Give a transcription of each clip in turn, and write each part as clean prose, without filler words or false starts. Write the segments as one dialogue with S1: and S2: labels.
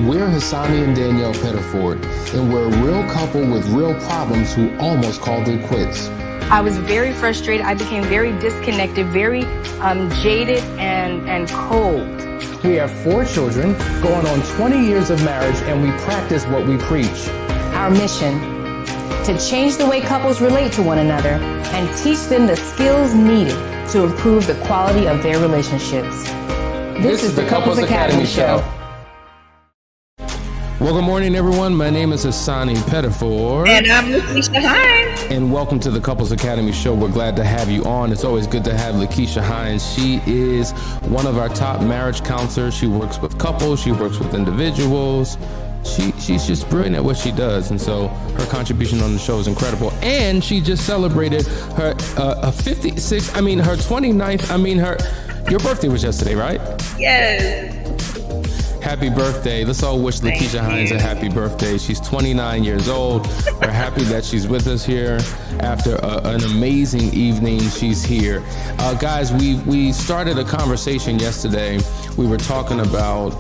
S1: We're Hassani and Danielle Pettiford, and we're a real couple with real problems who almost called it quits.
S2: I was very frustrated. I became very disconnected, very jaded and cold.
S3: We have 4 children, going on 20 years of marriage, and we practice what we preach.
S4: Our mission, to change the way couples relate to one another and teach them the skills needed to improve the quality of their relationships. This is the Couples Academy Show.
S1: Well, good morning, everyone. My name is Hassani Pettiford.
S5: And I'm Lakeisha Hines.
S1: And welcome to the Couples Academy Show. We're glad to have you on. It's always good to have Lakeisha Hines. She is one of our top marriage counselors. She works with couples. She works with individuals. She's just brilliant at what she does. And so her contribution on the show is incredible. And she just celebrated her her 29th. Your birthday was yesterday, right?
S5: Yes.
S1: Happy birthday. Let's all wish Lakeisha Hines a happy birthday. She's 29 years old. We're happy that she's with us here after an amazing evening. She's here. Guys, we started a conversation yesterday. We were talking about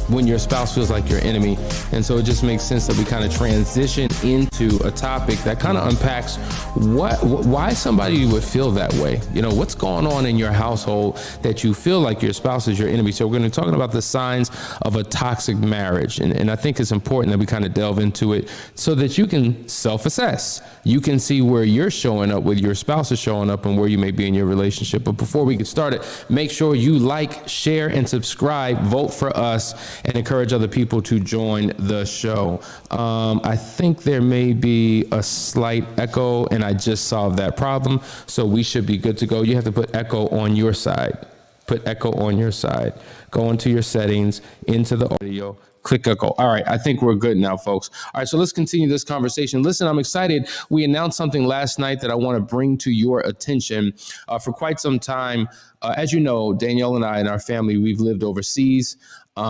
S1: when your spouse feels like your enemy. And so it just makes sense that we kind of transition into a topic that kind of unpacks why somebody would feel that way. You know, what's going on in your household that you feel like your spouse is your enemy. So we're going to be talking about the signs of a toxic marriage. And I think it's important that we kind of delve into it so that you can self-assess. You can see where you're showing up, where your spouse is showing up, and where you may be in your relationship. But before we get started, make sure you like, share, and subscribe, vote for us, and encourage other people to join the show. I think there may be a slight echo, and I just solved that problem, so we should be good to go. You have to put echo on your side. Put echo on your side. Go into your settings, into the audio, click echo. All right, I think we're good now, folks. All right, so let's continue this conversation. Listen, I'm excited. We announced something last night that I want to bring to your attention. For quite some time, as you know, Danielle and I and our family, we've lived overseas. We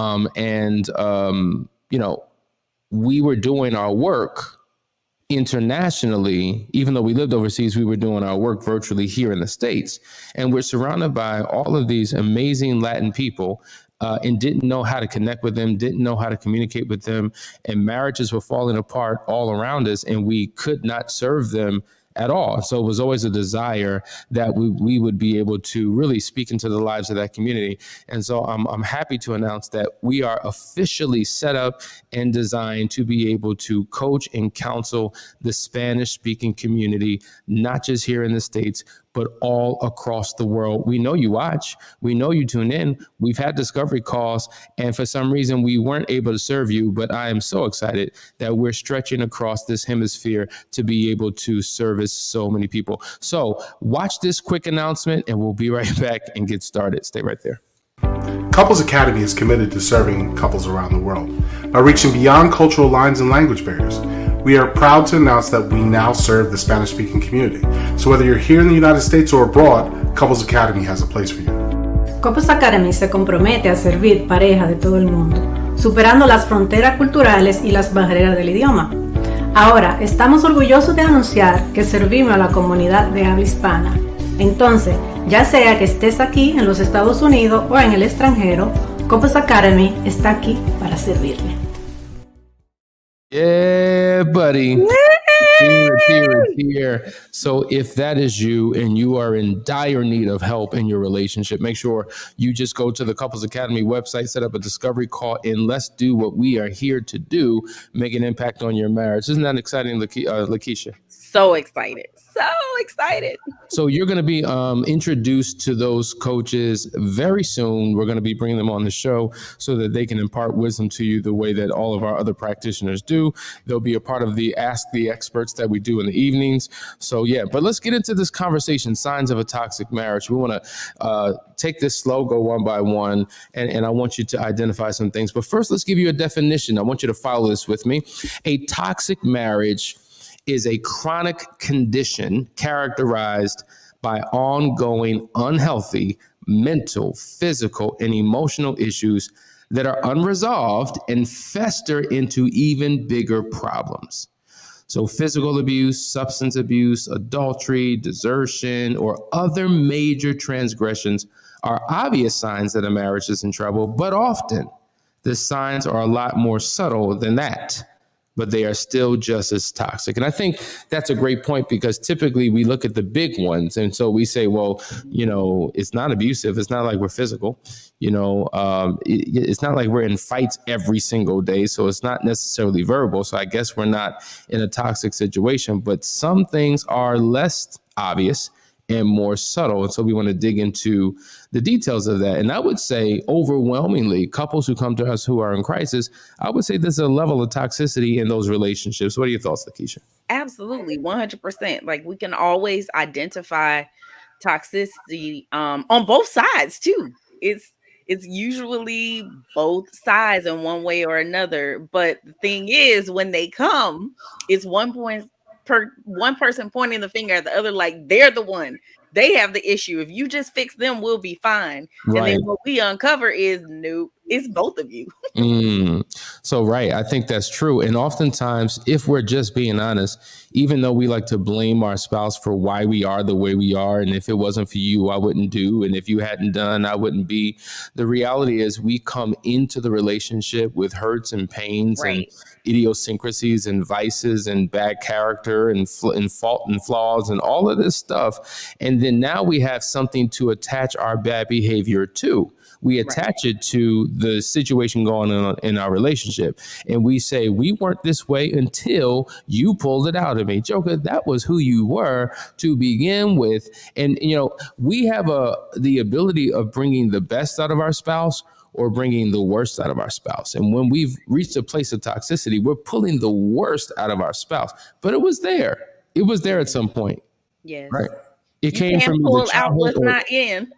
S1: were doing our work internationally. Even though we lived overseas, we were doing our work virtually here in the States. And we're surrounded by all of these amazing Latin people and didn't know how to connect with them, didn't know how to communicate with them. And marriages were falling apart all around us, and we could not serve them at all. So it was always a desire that we would be able to really speak into the lives of that community. And so I'm happy to announce that we are officially set up and designed to be able to coach and counsel the Spanish-speaking community, not just here in the States, but all across the world. We know you watch. We know you tune in. We've had discovery calls, and for some reason, we weren't able to serve you, but I am so excited that we're stretching across this hemisphere to be able to service so many people. So watch this quick announcement, and we'll be right back and get started. Stay right there.
S6: Couples Academy is committed to serving couples around the world by reaching beyond cultural lines and language barriers. We are proud to announce that we now serve the Spanish-speaking community. So whether you're here in the United States or abroad, Couples Academy has a place for you.
S7: Couples Academy se compromete a servir parejas de todo el mundo, superando las fronteras culturales y las barreras del idioma. Ahora, estamos orgullosos de anunciar que servimos a la comunidad de habla hispana. Entonces, ya sea que estés aquí en los Estados Unidos o en el extranjero, Couples Academy está aquí para servirle.
S1: Yeah, buddy. Here. So if that is you and you are in dire need of help in your relationship, make sure you just go to the Couples Academy website, set up a discovery call, and let's do what we are here to do, make an impact on your marriage. Isn't that exciting, Lakeisha?
S5: So excited. So
S1: you're going to be introduced to those coaches very soon. We're going to be bringing them on the show so that they can impart wisdom to you the way that all of our other practitioners do. They'll be a part of the Ask the Experts that we do in the evenings. So yeah, but let's get into this conversation, signs of a toxic marriage. We want to take this slow, go one by one, and I want you to identify some things. But first, let's give you a definition. I want you to follow this with me. A toxic marriage is a chronic condition characterized by ongoing unhealthy mental, physical, and emotional issues that are unresolved and fester into even bigger problems. So physical abuse, substance abuse, adultery, desertion, or other major transgressions are obvious signs that a marriage is in trouble, but often The signs are a lot more subtle than that, but they are still just as toxic. And I think that's a great point, because typically we look at the big ones. And so we say, well, it's not abusive. It's not like we're physical. It's not like we're in fights every single day. So it's not necessarily verbal. So I guess we're not in a toxic situation, but some things are less obvious and more subtle. And so we want to dig into the details of that. And I would say overwhelmingly, couples who come to us who are in crisis, I would say there's a level of toxicity in those relationships. What are your thoughts, Lakeisha?
S5: Absolutely, 100%. Like, we can always identify toxicity on both sides too. It's usually both sides in one way or another. But the thing is, when they come, it's one person pointing the finger at the other, like they're the one. They have the issue. If you just fix them, we'll be fine. Right. And then what we uncover is, nope, it's both of you.
S1: So, right. I think that's true. And oftentimes, if we're just being honest, even though we like to blame our spouse for why we are the way we are, and if it wasn't for you, I wouldn't do, and if you hadn't done, I wouldn't be. The reality is we come into the relationship with hurts and pains and idiosyncrasies and vices and bad character and fault and flaws and all of this stuff. And then now we have something to attach our bad behavior to. We attach it to the situation going on in our relationship. And we say, we weren't this way until you pulled it out of me. Joker, that was who you were to begin with. And, we have the ability of bringing the best out of our spouse or bringing the worst out of our spouse. And when we've reached a place of toxicity, we're pulling the worst out of our spouse. But it was there. It was there at some point.
S5: Yes.
S1: Right. It came from
S5: pull out what's not in.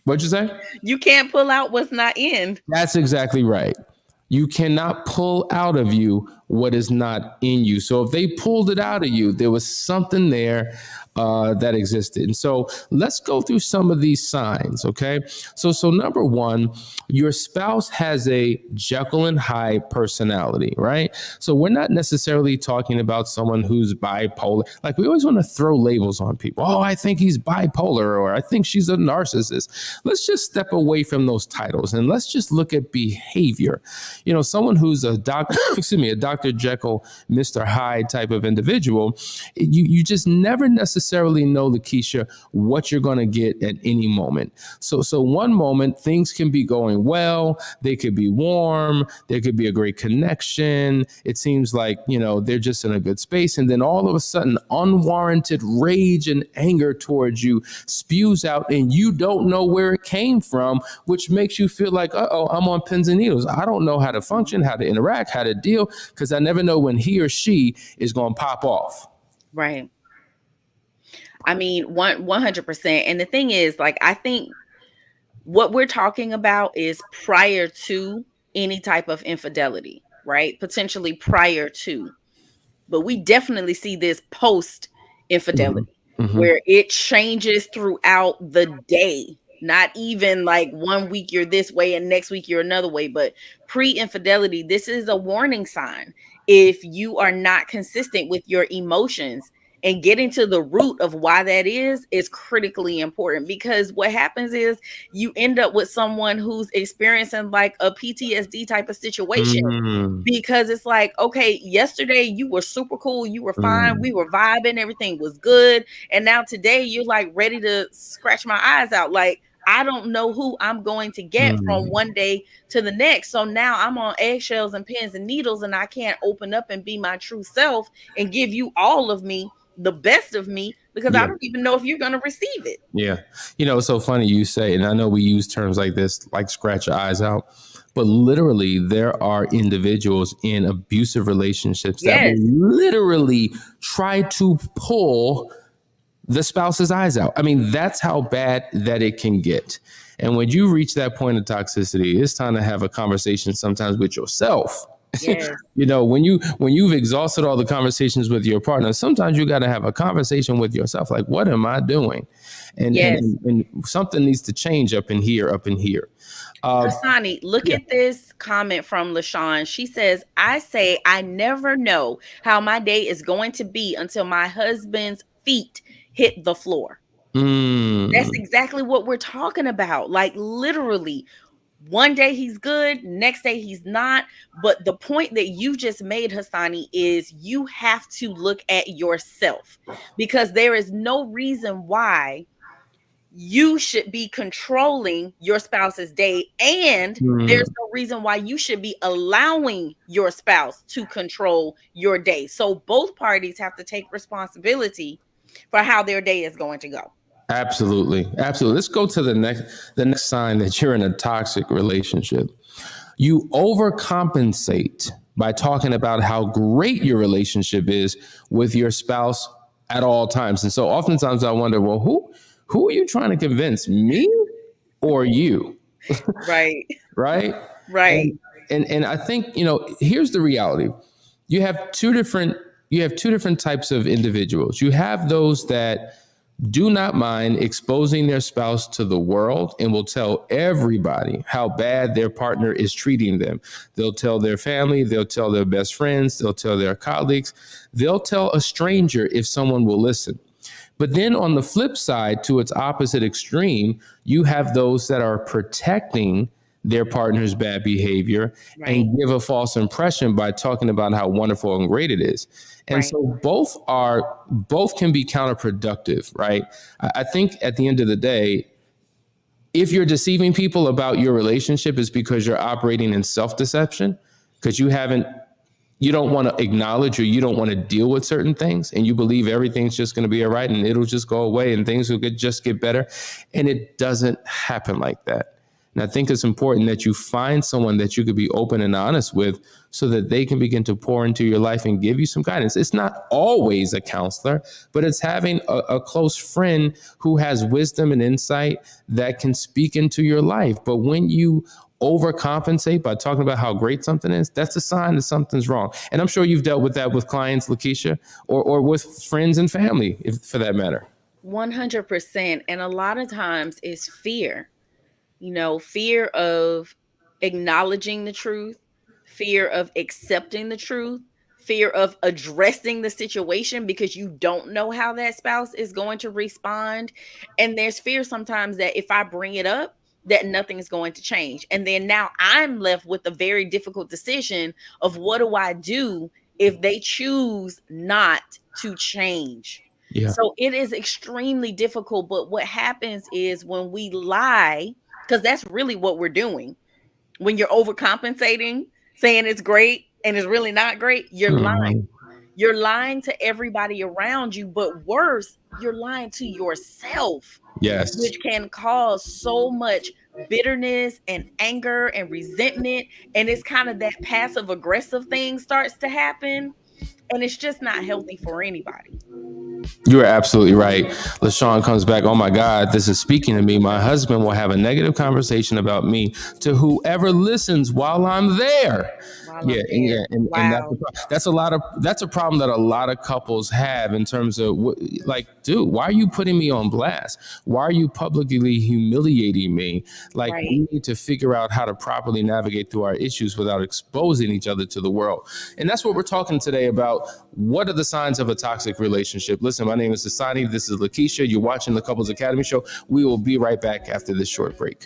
S1: What'd you say?
S5: You can't pull out what's not in.
S1: That's exactly right. You cannot pull out of you what is not in you. So if they pulled it out of you, there was something there that existed. And so let's go through some of these signs, okay? So number one, your spouse has a Jekyll and Hyde personality, right? So we're not necessarily talking about someone who's bipolar. Like, we always want to throw labels on people. Oh, I think he's bipolar, or I think she's a narcissist. Let's just step away from those titles and let's just look at behavior. Someone who's a Dr. Jekyll, Mr. Hyde type of individual, you just never necessarily know, Lakeisha, what you're going to get at any moment. So one moment things can be going well, they could be warm, there could be a great connection. It seems like, they're just in a good space. And then all of a sudden, unwarranted rage and anger towards you spews out, and you don't know where it came from, which makes you feel like, I'm on pins and needles. I don't know how to function, how to interact, how to deal, because I never know when he or she is going to pop off.
S5: Right. I mean, 100%. And the thing is, like, I think what we're talking about is prior to any type of infidelity, right? Potentially prior to. But we definitely see this post infidelity, where it changes throughout the day. Not even like 1 week you're this way and next week you're another way, but pre-infidelity, this is a warning sign. If you are not consistent with your emotions, and getting to the root of why that is critically important, because what happens is you end up with someone who's experiencing like a PTSD type of situation, because it's like, okay, yesterday you were super cool, you were fine, we were vibing, everything was good. And now today you're like ready to scratch my eyes out. Like, I don't know who I'm going to get from one day to the next. So now I'm on eggshells and pins and needles, and I can't open up and be my true self and give you all of me, the best of me, because I don't even know if you're going to receive it. Yeah.
S1: It's so funny you say, and I know we use terms like this, like scratch your eyes out, but literally there are individuals in abusive relationships that will literally try to pull the spouse's eyes out. I mean, that's how bad that it can get. And when you reach that point of toxicity, it's time to have a conversation sometimes with yourself. Yes. When you've exhausted all the conversations with your partner, sometimes you got to have a conversation with yourself. Like, what am I doing? And something needs to change up in here.
S5: Rasani, look at this comment from LaShawn. She says, I never know how my day is going to be until my husband's feet hit the floor. That's exactly what we're talking about. Like, literally, one day he's good, next day he's not. But the point that you just made, Hassani, is you have to look at yourself, because there is no reason why you should be controlling your spouse's day, and there's no reason why you should be allowing your spouse to control your day. So both parties have to take responsibility for how their day is going to go.
S1: Absolutely. Let's go to the next sign that you're in a toxic relationship. You overcompensate by talking about how great your relationship is with your spouse at all times. And so oftentimes I wonder, well, who are you trying to convince, me or you?
S5: Right.
S1: Right. And I think, here's the reality. You have two different types of individuals. You have those that do not mind exposing their spouse to the world and will tell everybody how bad their partner is treating them. They'll tell their family, they'll tell their best friends, they'll tell their colleagues, they'll tell a stranger if someone will listen. But then on the flip side, to its opposite extreme, you have those that are protecting their partner's bad behavior and give a false impression by talking about how wonderful and great it is. And so both can be counterproductive, right? I think at the end of the day, if you're deceiving people about your relationship, it's because you're operating in self-deception, because you don't want to acknowledge, or you don't want to deal with certain things, and you believe everything's just going to be all right and it'll just go away and things will just get better. And it doesn't happen like that. And I think it's important that you find someone that you could be open and honest with, so that they can begin to pour into your life and give you some guidance. It's not always a counselor, but it's having a close friend who has wisdom and insight that can speak into your life. But when you overcompensate by talking about how great something is, that's a sign that something's wrong. And I'm sure you've dealt with that with clients, Lakeisha, or with friends and family, for that matter.
S5: 100%. And a lot of times it's fear. Fear of acknowledging the truth, fear of accepting the truth, fear of addressing the situation because you don't know how that spouse is going to respond. And there's fear sometimes that if I bring it up, that nothing is going to change. And then now I'm left with a very difficult decision of what do I do if they choose not to change? Yeah. So it is extremely difficult. But what happens is when we lie, because that's really what we're doing. When you're overcompensating, saying it's great and it's really not great, you're lying. You're lying to everybody around you, but worse, you're lying to yourself. Yes. Which can cause so much bitterness and anger and resentment. And it's kind of that passive aggressive thing starts to happen. And it's just not healthy for anybody.
S1: You're absolutely right. LaShawn comes back. Oh my God, this is speaking to me. My husband will have a negative conversation about me to whoever listens while I'm there. And that's a problem that a lot of couples have in terms of dude, why are you putting me on blast? Why are you publicly humiliating me? We need to figure out how to properly navigate through our issues without exposing each other to the world. And that's what we're talking today about. What are the signs of a toxic relationship? Listen, my name is Hassani. This is Lakeisha. You're watching the Couples Academy Show. We will be right back after this short break.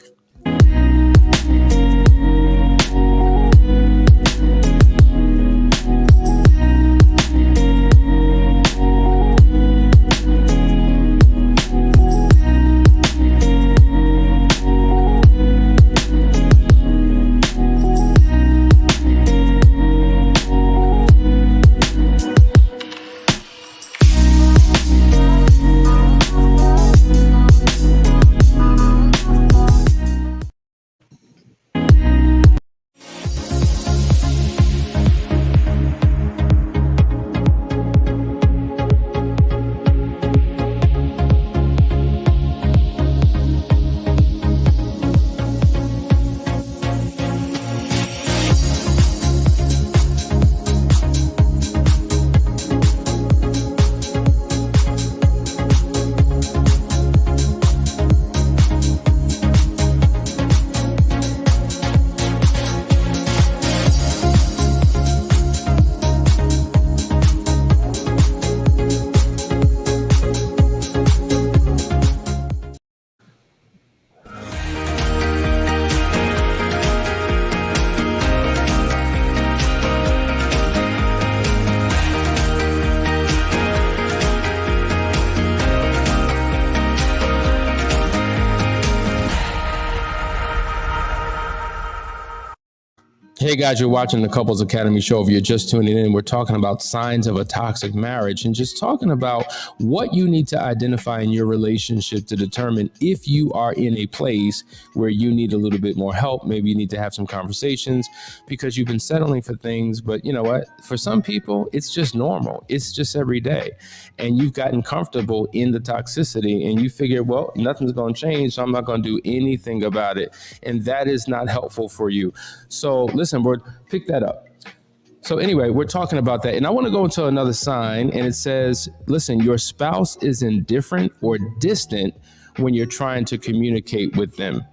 S1: Hey guys, you're watching the Couples Academy show. If you're just tuning in, we're talking about signs of a toxic marriage and just talking about what you need to identify in your relationship to determine if you are in a place where you need a little bit more help. Maybe you need to have some conversations because you've been settling for things. But you know what? For some people, it's just normal. It's just every day. And you've gotten comfortable in the toxicity and you figure, well, nothing's going to change, so I'm not going to do anything about it. And that is not helpful for you. So listen, bro, pick that up. So anyway, we're talking about that. And I want to go into another sign, and it says, listen, your spouse is indifferent or distant when you're trying to communicate with them.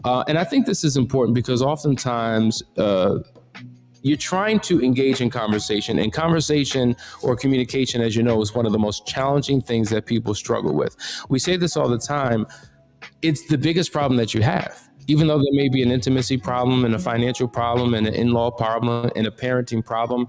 S1: And I think this is important because oftentimes you're trying to engage in conversation, and conversation or communication, as you know, is one of the most challenging things that people struggle with. We say this all the time. It's the biggest problem that you have. Even though there may be an intimacy problem and a financial problem and an in-law problem and a parenting problem,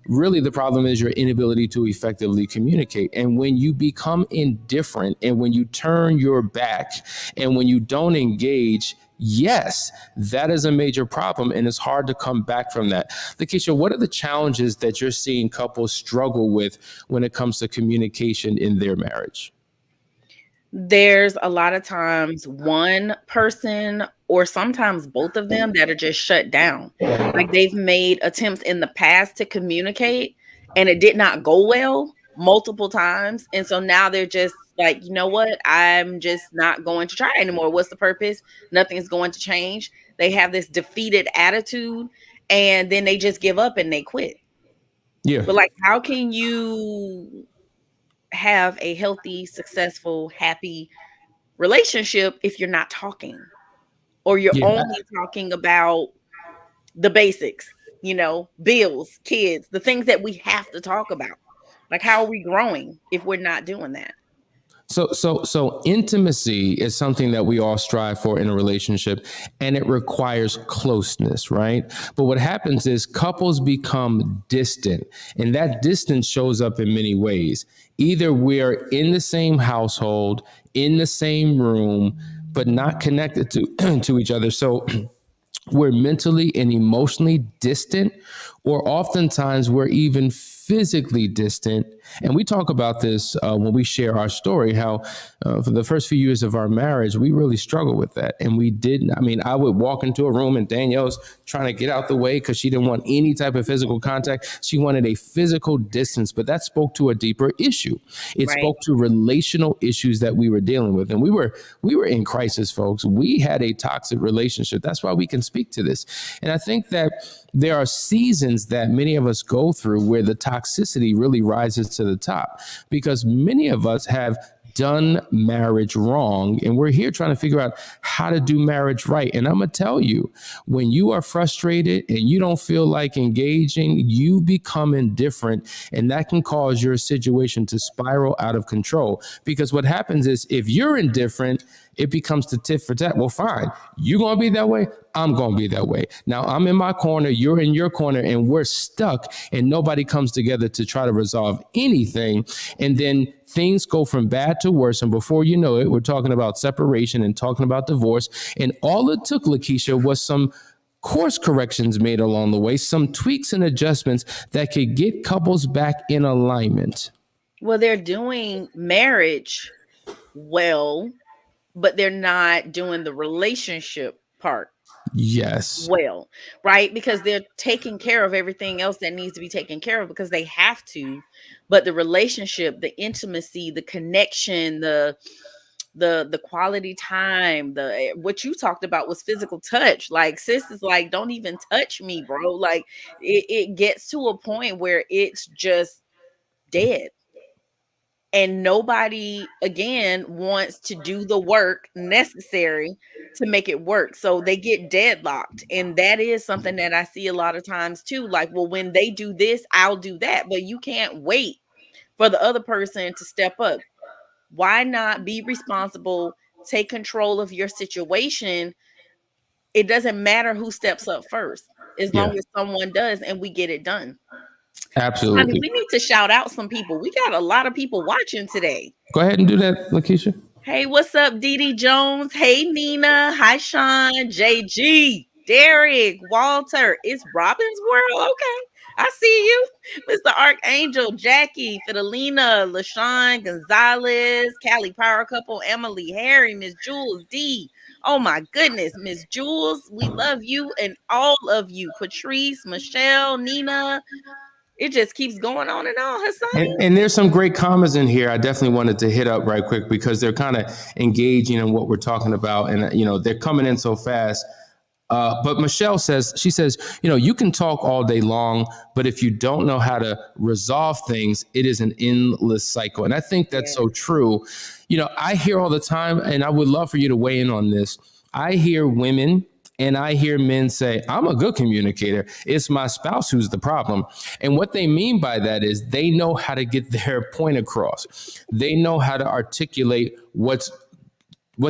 S1: really the problem is your inability to effectively communicate. And when you become indifferent and when you turn your back and when you don't engage, yes, that is a major problem, and it's hard to come back from that. Lakeisha, what are the challenges that you're seeing couples struggle with when it comes to communication in their marriage?
S5: There's a lot of times one person or sometimes both of them that are just shut down. Like they've made attempts in the past to communicate and it did not go well multiple times. And so now they're just like, you know what? I'm just not going to try anymore. What's the purpose? Nothing's going to change. They have this defeated attitude and then they just give up and they quit.
S1: Yeah.
S5: But like, how can you have a healthy, successful, happy relationship if you're not talking or you're only talking about the basics, you know, bills, kids, the things that we have to talk about? Like, how are we growing if we're not doing that?
S1: So intimacy is something that we all strive for in a relationship, and it requires closeness, right? But what happens is couples become distant, and that distance shows up in many ways. Either we're in the same household, in the same room, but not connected to each other. So we're mentally and emotionally distant, or oftentimes we're even physically distant. And we talk about this when we share our story, how for the first few years of our marriage, we really struggled with that. And we didn't, I mean, I would walk into a room and Danielle's trying to get out the way because she didn't want any type of physical contact. She wanted a physical distance, but that spoke to a deeper issue. It spoke to relational issues that we were dealing with. And we were in crisis, folks. We had a toxic relationship. That's why we can speak to this. And I think that there are seasons that many of us go through where the toxicity really rises to the top because many of us have done marriage wrong, and we're here trying to figure out how to do marriage right. And I'm gonna tell you, when you are frustrated and you don't feel like engaging, you become indifferent, and that can cause your situation to spiral out of control. Because what happens is if you're indifferent, it becomes the tit for tat. Well, fine, you're gonna be that way, I'm gonna be that way. Now I'm in my corner, you're in your corner, and we're stuck, and nobody comes together to try to resolve anything. And then things go from bad to worse. And before you know it, we're talking about separation and talking about divorce. And all it took, Lakeisha, was some course corrections made along the way, some tweaks and adjustments that could get couples back in alignment.
S5: Well, they're doing marriage well, but they're not doing the relationship part.
S1: Yes.
S5: Well, right? Because they're taking care of everything else that needs to be taken care of because they have to. But the relationship, the intimacy, the connection, the quality time, what you talked about was physical touch. Like sis is like, don't even touch me, bro. Like it gets to a point where it's just dead. And nobody, again, wants to do the work necessary to make it work. So they get deadlocked. And that is something that I see a lot of times too. Like, well, when they do this, I'll do that. But you can't wait for the other person to step up. Why not be responsible, take control of your situation? It doesn't matter who steps up first, as long as someone does and we get it done.
S1: Absolutely.
S5: I mean, we need to shout out some people. We got a lot of people watching today.
S1: Go ahead and do that, Lakeisha.
S5: Hey, what's up, Dee Dee Jones? Hey, Nina. Hi, Sean. JG. Derek, Walter, it's Robin's World. Okay. I see you, Mr. Archangel, Jackie, Fidelina, LaShawn, Gonzalez, Callie Power Couple, Emily, Harry, Miss Jules, D. Oh my goodness, Miss Jules, we love you and all of you. Patrice, Michelle, Nina. It just keeps going on and on, Hassan.
S1: And there's some great comments in here. I definitely wanted to hit up right quick because they're kind of engaging in what we're talking about, and they're coming in so fast. But Michelle says, you can talk all day long, but if you don't know how to resolve things, it is an endless cycle. And I think that's so true. I hear all the time, and I would love for you to weigh in on this. I hear women and I hear men say, I'm a good communicator. It's my spouse who's the problem. And what they mean by that is they know how to get their point across. They know how to articulate what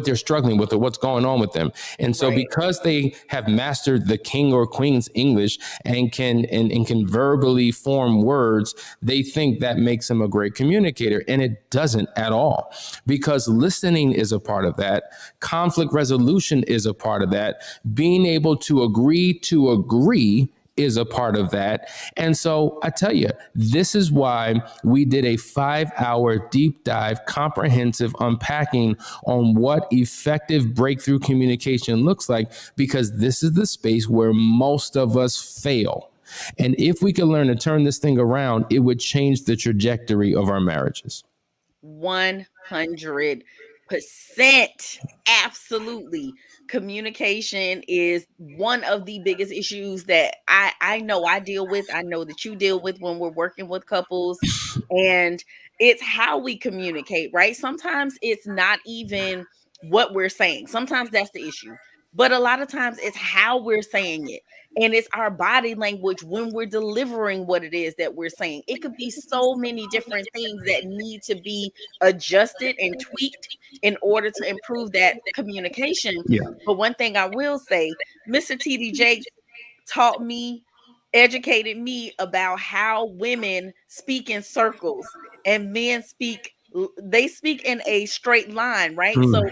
S1: they're struggling with or what's going on with them. And so because they have mastered the king or queen's English and can verbally form words, they think that makes them a great communicator. And it doesn't at all, because listening is a part of that. Conflict resolution is a part of that. Being able to agree is a part of that. And so I tell you, this is why we did a 5-hour deep dive, comprehensive unpacking on what effective breakthrough communication looks like, because this is the space where most of us fail. And if we could learn to turn this thing around, it would change the trajectory of our marriages.
S5: 100%. Absolutely. Communication is one of the biggest issues that I know I deal with. I know that you deal with when we're working with couples, and it's how we communicate, right? Sometimes it's not even what we're saying. Sometimes that's the issue. But a lot of times it's how we're saying it. And it's our body language when we're delivering what it is that we're saying. It could be so many different things that need to be adjusted and tweaked in order to improve that communication. Yeah. But one thing I will say, Mr. TD Jakes taught me, educated me about how women speak in circles and men speak in a straight line, right? So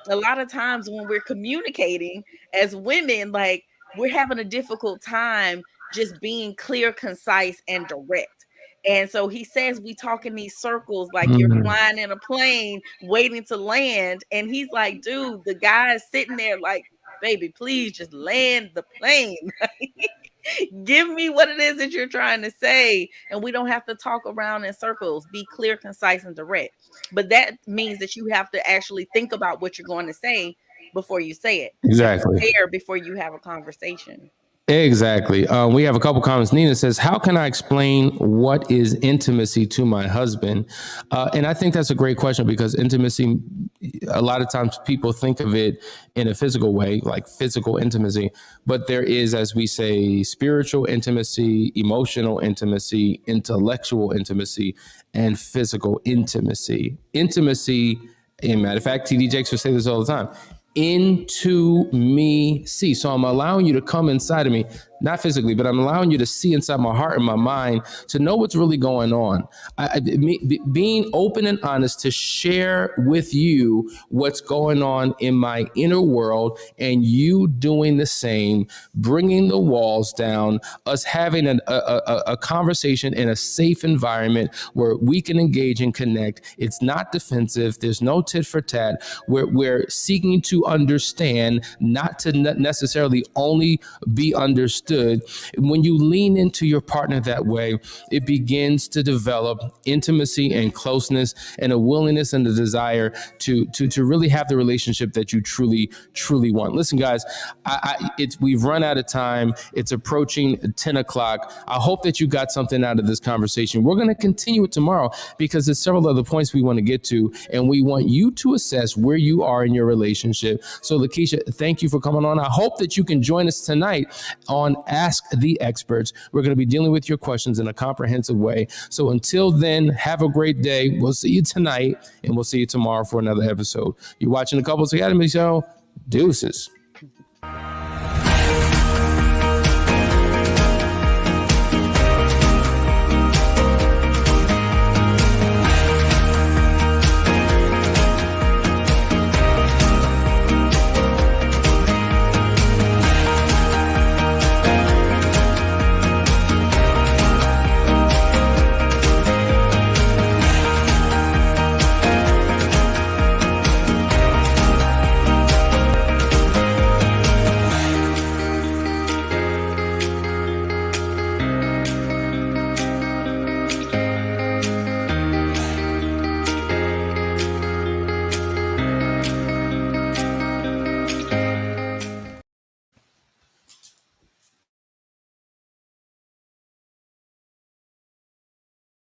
S5: a lot of times when we're communicating as women, like, we're having a difficult time just being clear, concise, and direct. And so he says we talk in these circles like you're flying in a plane waiting to land. And he's like, dude, the guy is sitting there like, baby, please just land the plane. Give me what it is that you're trying to say. And we don't have to talk around in circles. Be clear, concise, and direct. But that means that you have to actually think about what you're going to say before you say it.
S1: Exactly.
S5: Prepare before you have a conversation.
S1: Exactly. We have a couple comments. Nina says, how can I explain what is intimacy to my husband? And I think that's a great question, because intimacy, a lot of times people think of it in a physical way, like physical intimacy, but there is, as we say, spiritual intimacy, emotional intimacy, intellectual intimacy, and physical intimacy. Intimacy, and matter of fact, TD Jakes will say this all the time, into me see. So I'm allowing you to come inside of me, not physically, but I'm allowing you to see inside my heart and my mind to know what's really going on. Being open and honest to share with you what's going on in my inner world, and you doing the same, bringing the walls down, us having a conversation in a safe environment where we can engage and connect. It's not defensive. There's no tit for tat. We're seeking to understand, not to necessarily only be understood. When you lean into your partner that way, it begins to develop intimacy and closeness and a willingness and a desire to really have the relationship that you truly want. Listen, guys, we've run out of time. It's approaching 10 o'clock. I hope that you got something out of this conversation. We're going to continue it tomorrow, because there's several other points we want to get to, and we want you to assess where you are in your relationship. So, Lakeisha, thank you for coming on. I hope that you can join us tonight on Ask the Experts. We're going to be dealing with your questions in a comprehensive way. So until then, have a great day. We'll see you tonight, and we'll see you tomorrow for another episode. You're watching the Couples Academy Show. Deuces.